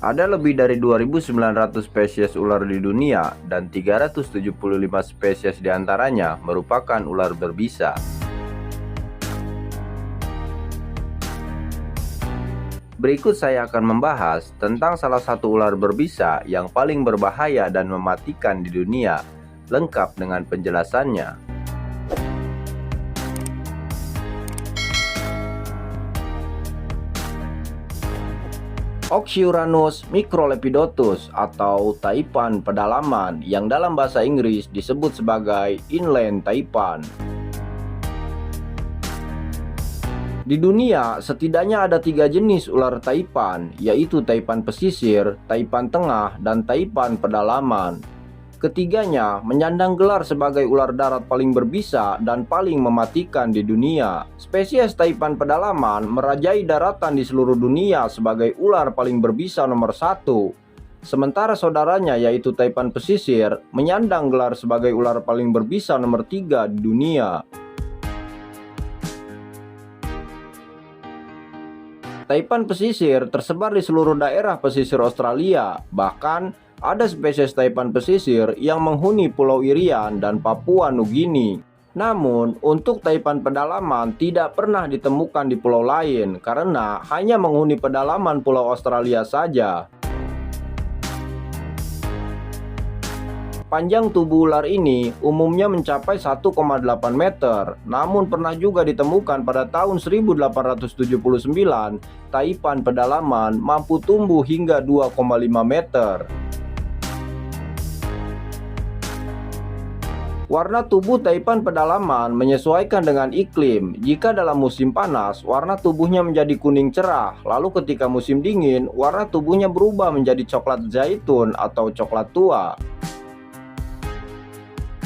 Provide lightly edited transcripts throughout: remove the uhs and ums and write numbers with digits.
Ada lebih dari 2.900 spesies ular di dunia dan 375 spesies diantaranya merupakan ular berbisa. Berikut saya akan membahas tentang salah satu ular berbisa yang paling berbahaya dan mematikan di dunia, lengkap dengan penjelasannya. Oxyuranus microlepidotus atau taipan pedalaman yang dalam bahasa Inggris disebut sebagai inland taipan. Di dunia, setidaknya ada 3 jenis ular taipan, yaitu taipan pesisir, taipan tengah, dan taipan pedalaman. Ketiganya menyandang gelar sebagai ular darat paling berbisa dan paling mematikan di dunia. Spesies taipan pedalaman merajai daratan di seluruh dunia sebagai ular paling berbisa nomor 1. Sementara saudaranya yaitu taipan pesisir menyandang gelar sebagai ular paling berbisa nomor 3 di dunia. Taipan pesisir tersebar di seluruh daerah pesisir Australia, bahkan ada spesies taipan pesisir yang menghuni Pulau Irian dan Papua Nugini. Namun, untuk taipan pedalaman tidak pernah ditemukan di pulau lain karena hanya menghuni pedalaman Pulau Australia saja. Panjang tubuh ular ini umumnya mencapai 1,8 meter, namun pernah juga ditemukan pada tahun 1879, taipan pedalaman mampu tumbuh hingga 2,5 meter. Warna tubuh taipan pedalaman menyesuaikan dengan iklim. Jika dalam musim panas, warna tubuhnya menjadi kuning cerah, lalu ketika musim dingin, warna tubuhnya berubah menjadi coklat zaitun atau coklat tua.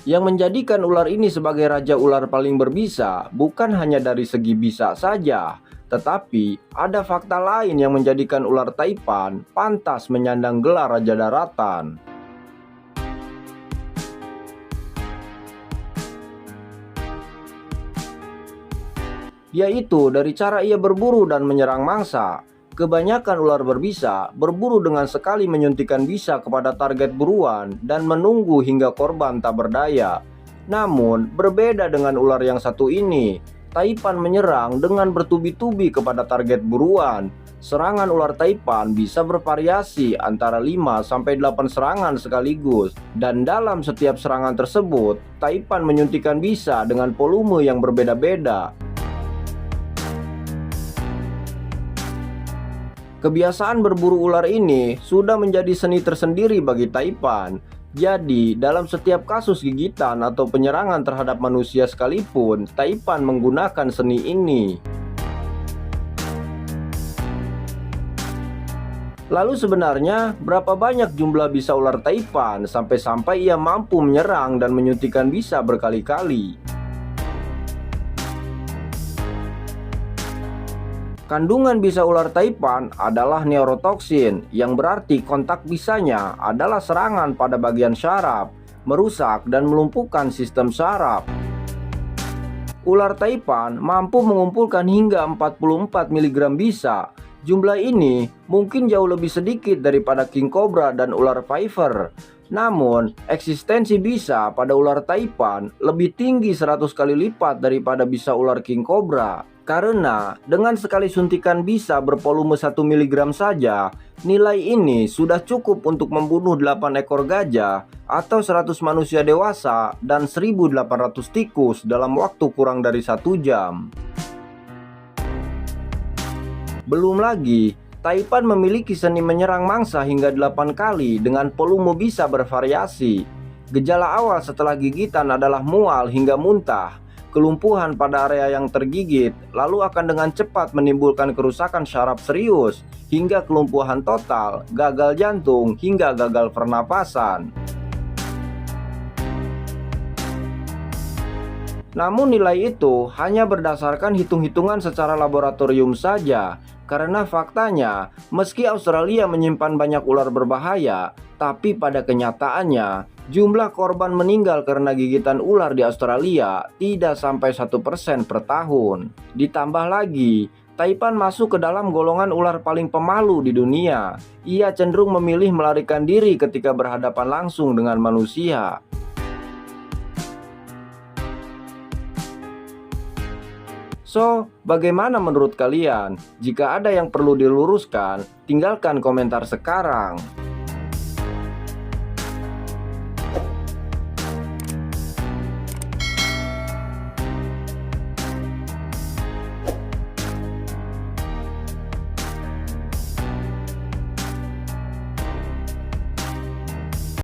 Yang menjadikan ular ini sebagai raja ular paling berbisa bukan hanya dari segi bisa saja, tetapi ada fakta lain yang menjadikan ular taipan pantas menyandang gelar raja daratan. Yaitu dari cara ia berburu dan menyerang mangsa. Kebanyakan ular berbisa berburu dengan sekali menyuntikkan bisa kepada target buruan dan menunggu hingga korban tak berdaya. Namun, berbeda dengan ular yang satu ini, taipan menyerang dengan bertubi-tubi kepada target buruan. Serangan ular taipan bisa bervariasi antara 5-8 serangan sekaligus, dan dalam setiap serangan tersebut, taipan menyuntikkan bisa dengan volume yang berbeda-beda. Kebiasaan berburu ular ini sudah menjadi seni tersendiri bagi taipan. Jadi, dalam setiap kasus gigitan atau penyerangan terhadap manusia sekalipun, taipan menggunakan seni ini. Lalu sebenarnya, berapa banyak jumlah bisa ular taipan sampai-sampai ia mampu menyerang dan menyuntikkan bisa berkali-kali? Kandungan bisa ular taipan adalah neurotoksin, yang berarti kontak bisanya adalah serangan pada bagian syaraf, merusak dan melumpuhkan sistem syaraf. Ular taipan mampu mengumpulkan hingga 44 mg bisa. Jumlah ini mungkin jauh lebih sedikit daripada king cobra dan ular viper. Namun, eksistensi bisa pada ular taipan lebih tinggi 100 kali lipat daripada bisa ular king cobra. Karena dengan sekali suntikan bisa bervolume 1 mg saja, nilai ini sudah cukup untuk membunuh 8 ekor gajah atau 100 manusia dewasa dan 1.800 tikus dalam waktu kurang dari 1 jam. Belum lagi, taipan memiliki seni menyerang mangsa hingga 8 kali dengan volume bisa bervariasi. Gejala awal setelah gigitan adalah mual hingga muntah, kelumpuhan pada area yang tergigit, lalu akan dengan cepat menimbulkan kerusakan syaraf serius, hingga kelumpuhan total, gagal jantung, hingga gagal pernapasan. Namun nilai itu hanya berdasarkan hitung-hitungan secara laboratorium saja, karena faktanya, meski Australia menyimpan banyak ular berbahaya, tapi pada kenyataannya, jumlah korban meninggal karena gigitan ular di Australia tidak sampai 1% per tahun. Ditambah lagi, Taipan masuk ke dalam golongan ular paling pemalu di dunia. Ia cenderung memilih melarikan diri ketika berhadapan langsung dengan manusia. So, bagaimana menurut kalian? Jika ada yang perlu diluruskan, tinggalkan komentar sekarang.